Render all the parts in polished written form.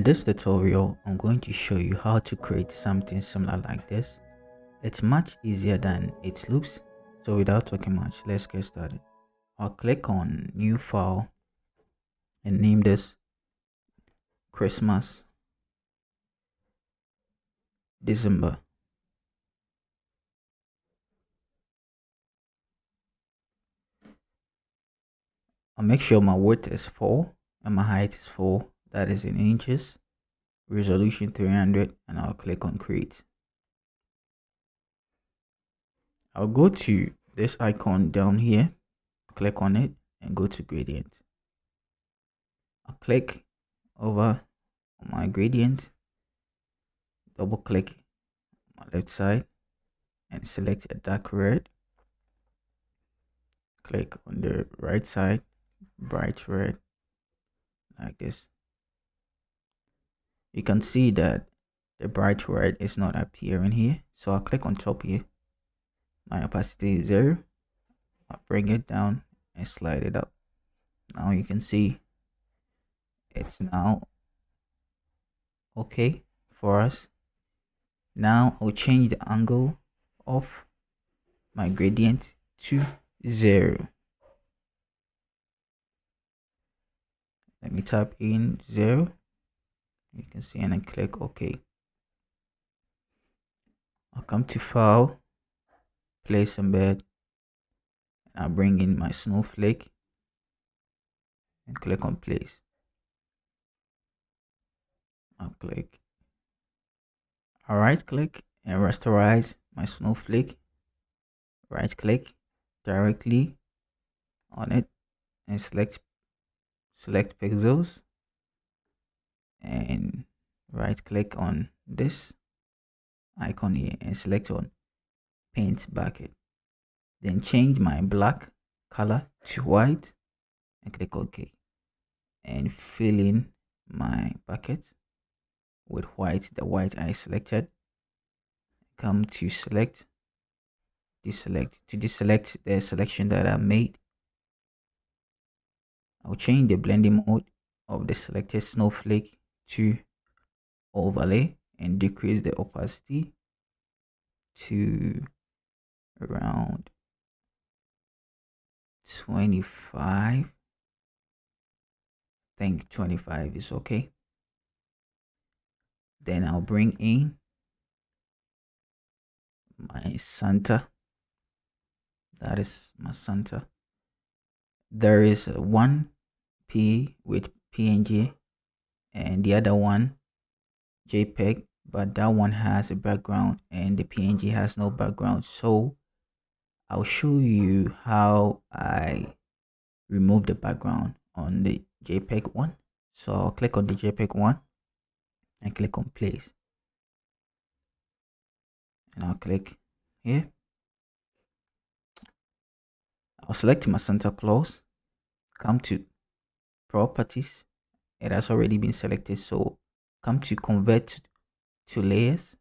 In this tutorial, I'm going to show you how to create something similar like this. It's much easier than it looks, so without talking much, let's get started. I'll click on New File and name this Christmas December. I'll make sure my width is 4 and my height is 4, that is in inches, resolution 300, and I'll click on Create. I'll go to this icon down here, click on it, and go to Gradient. I'll click over on my gradient, double click on my left side and select a dark red. Click on the right side, bright red, like this. You can see that the bright red is not appearing here, so I'll click on top here. My opacity is 0. I'll bring it down and slide it up. Now you can see it's now okay for us. Now I'll change the angle of my gradient to 0. Let me type in 0. You can see, and then click OK. I'll come to File, Place Embed, and I'll bring in my snowflake and click on Place. I'll right click and rasterize my snowflake. Right click directly on it and select pixels, and right click on this icon here and select on paint bucket. Then change my black color to white and click OK, and fill in my bucket with white, the white I selected. Come to deselect the selection that I made. I'll change the blending mode of the selected snowflake to overlay and decrease the opacity to around 25. I think 25 is okay. Then I'll bring in my Santa. That is my Santa. There is one P with PNG and the other one JPEG, but that one has a background and the PNG has no background. So I'll show you how I remove the background on the JPEG one. So I'll click on the JPEG one and click on Place, and I'll click here. I'll select my Santa Claus, come to Properties. It has already been selected, so come to Convert to Layers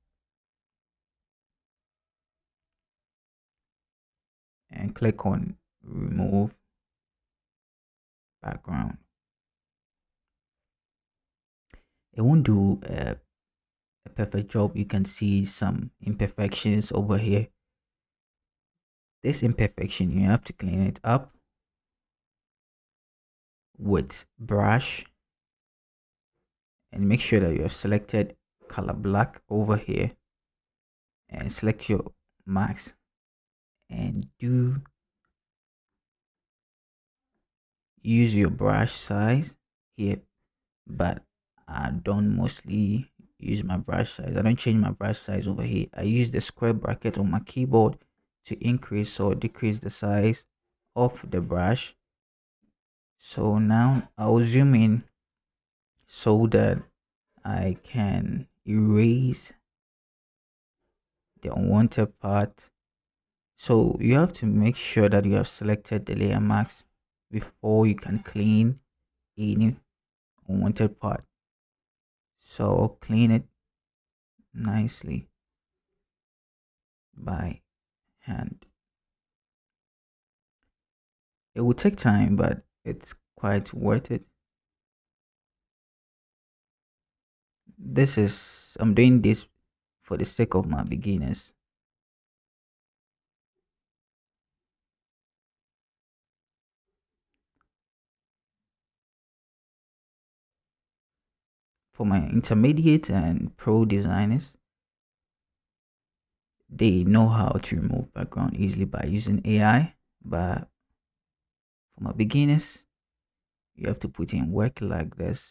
and click on Remove Background. It won't do a perfect job. You can see some imperfections over here. This imperfection, you have to clean it up with brush and make sure that you have selected color black over here and select your max and use your brush size here, but I don't mostly use my brush size. I don't change my brush size over here. I use the square bracket on my keyboard to increase or decrease the size of the brush. So now I'll zoom in so that I can erase the unwanted part. So you have to make sure that you have selected the layer mask before you can clean any unwanted part. So clean it nicely by hand. It will take time, but it's quite worth it. I'm doing this for the sake of my beginners. For my intermediate and pro designers, they know how to remove background easily by using AI. But for my beginners, you have to put in work like this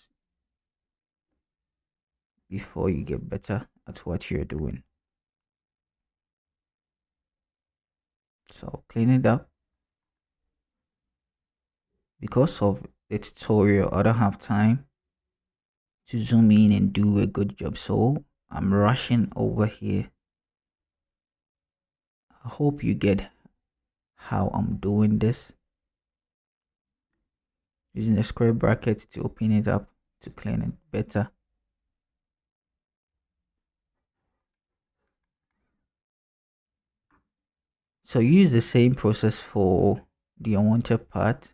before you get better at what you're doing. So clean it up. Because of the tutorial, I don't have time to zoom in and do a good job. So I'm rushing over here. I hope you get how I'm doing this. Using the square bracket to open it up to clean it better. So use the same process for the unwanted part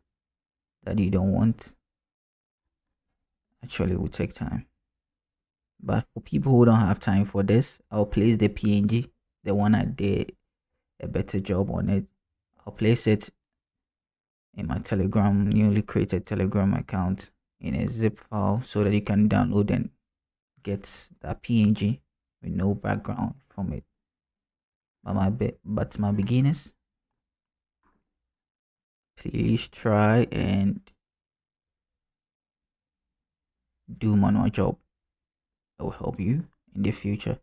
that you don't want. Actually, it will take time. But for people who don't have time for this, I'll place the PNG, the one I did a better job on it. I'll place it in my Telegram, newly created Telegram account in a zip file so that you can download and get that PNG with no background from it. But my beginners, please try and do manual job. It will help you in the future.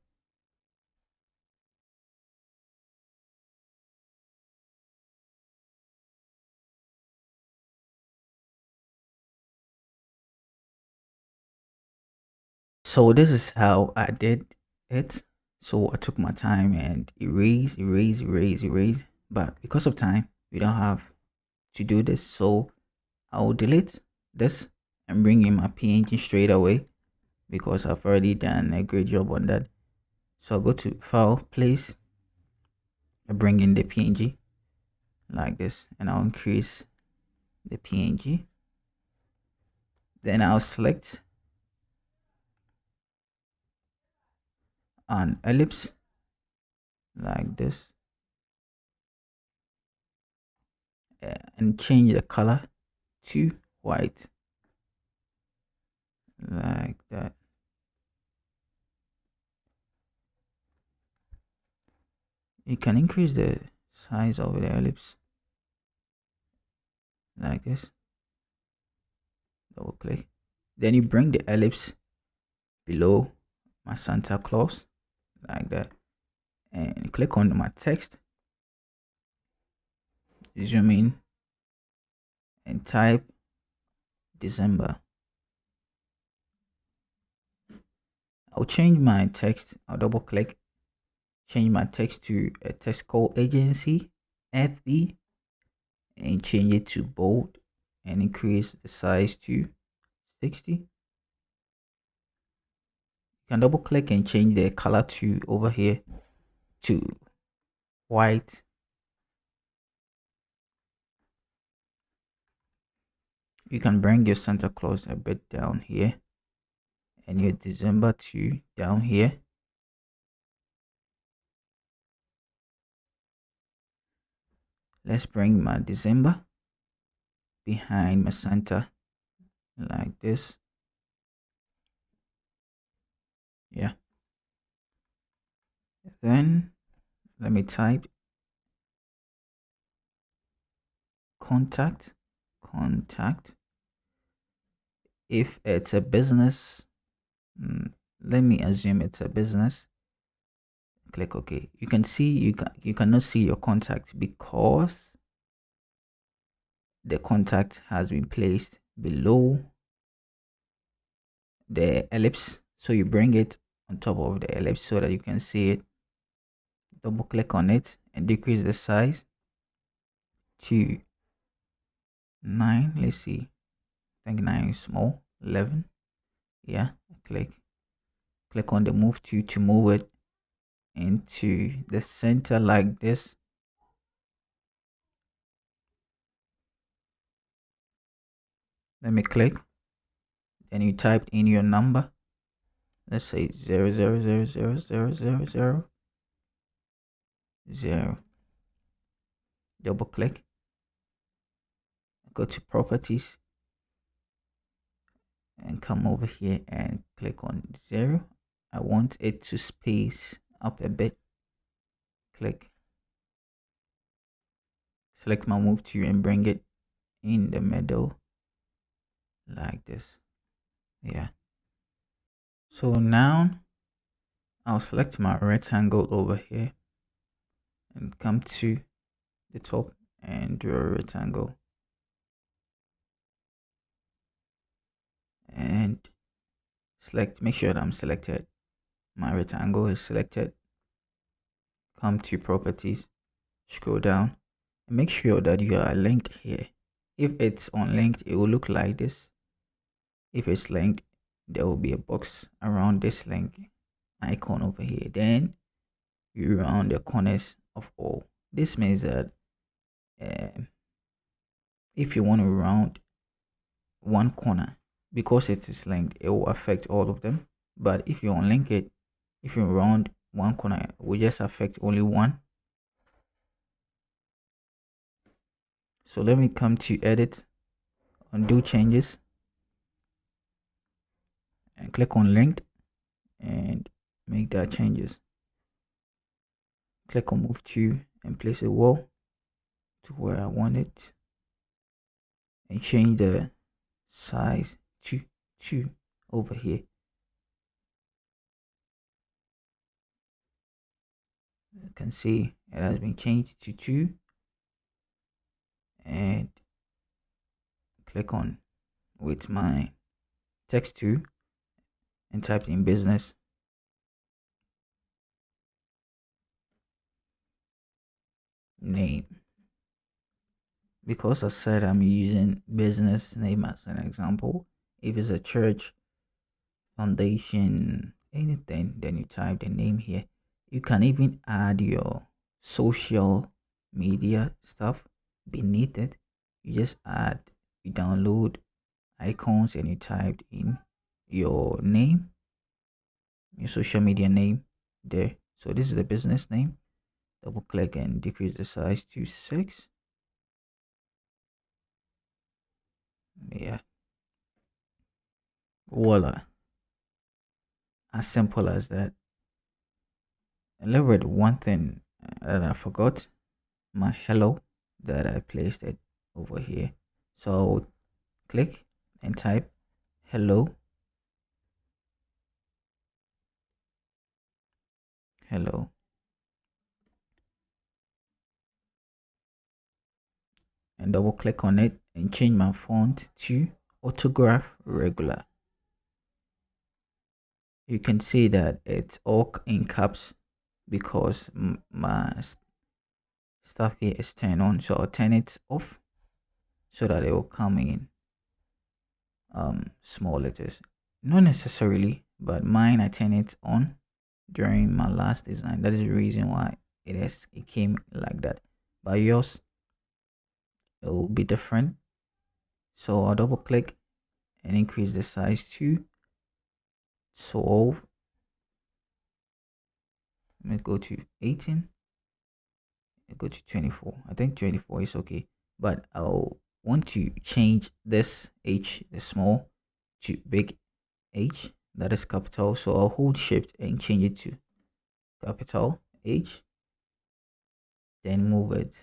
So this is how I did it. So I took my time and erase. But because of time, we don't have to do this. So I'll delete this and bring in my PNG straight away because I've already done a great job on that. So I'll go to file, place, and bring in the PNG like this, and I'll increase the PNG. Then I'll select an ellipse like this and change the color to white like that. You can increase the size of the ellipse like this. Double click. Then you bring the ellipse below my Santa Claus like that and click on my text, zoom in and type December. I'll change my text. I'll double click, change my text to a text called agency FB and change it to bold and increase the size to 60. You can double click and change the color to over here to white. You can bring your Santa Claus a bit down here and your December to down here. Let's bring my December behind my Santa like this. Yeah. Then let me type contact. If it's a business, let me assume it's a business. Click OK. You can see you cannot see your contact because the contact has been placed below the ellipse. So you bring it on top of the ellipse so that you can see it. Double click on it and decrease the size to 9. Let's see. I think 9 is small. 11. Yeah. Click on the move to move it into the center like this. Let me click. Then you type in your number let's say 0, 0, 0, 0, 0, 0, 0. Double click, go to properties, and come over here and click on 0. I want it to space up a bit. Click, select my move to and bring it in the middle like this. Yeah. So now I'll select my rectangle over here and come to the top and draw a rectangle. And select, make sure that I'm selected. My rectangle is selected. Come to properties, scroll down, and make sure that you are linked here. If it's unlinked, it will look like this. If it's linked, there will be a box around this link icon over here. Then you round the corners of all. This means that if you want to round one corner, because it is linked, it will affect all of them. But if you unlink it, if you round one corner, it will just affect only one. So let me come to edit, undo changes, and click on linked and make that changes. Click on move to and place a wall to where I want it, and change the size to 2 over here. You can see it has been changed to 2, and click on with my text to and type in business. Name, because I said I'm using business name as an example. If it's a church, foundation, anything, then you type the name here. You can even add your social media stuff beneath it. You just add, you download icons, and you typed in your name, your social media name there. So this is the business name. Double click and decrease the size to 6. Yeah, voila, as simple as that. A little bit one thing that I forgot, my hello, that I placed it over here. So click and type hello, hello, and double click on it and change my font to autograph regular. You can see that it's all in caps because my stuff here is turned on. So I'll turn it off so that it will come in small letters. Not necessarily, but mine I turn it on during my last design. That is the reason why it came like that. But yours, it will be different. So I'll double click and increase the size to 12. Let me go to 18. Go to 24. I think 24 is okay, but I'll want to change this H, the small, to big H, that is capital. So I'll hold shift and change it to capital H, then move it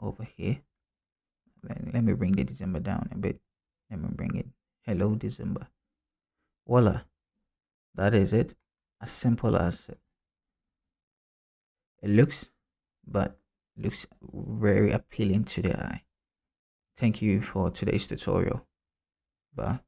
over here. Then let me bring the December down a bit. Let me bring it hello December. Voila, that is it. As simple as it looks, but looks very appealing to the eye. Thank you for today's tutorial. Bye.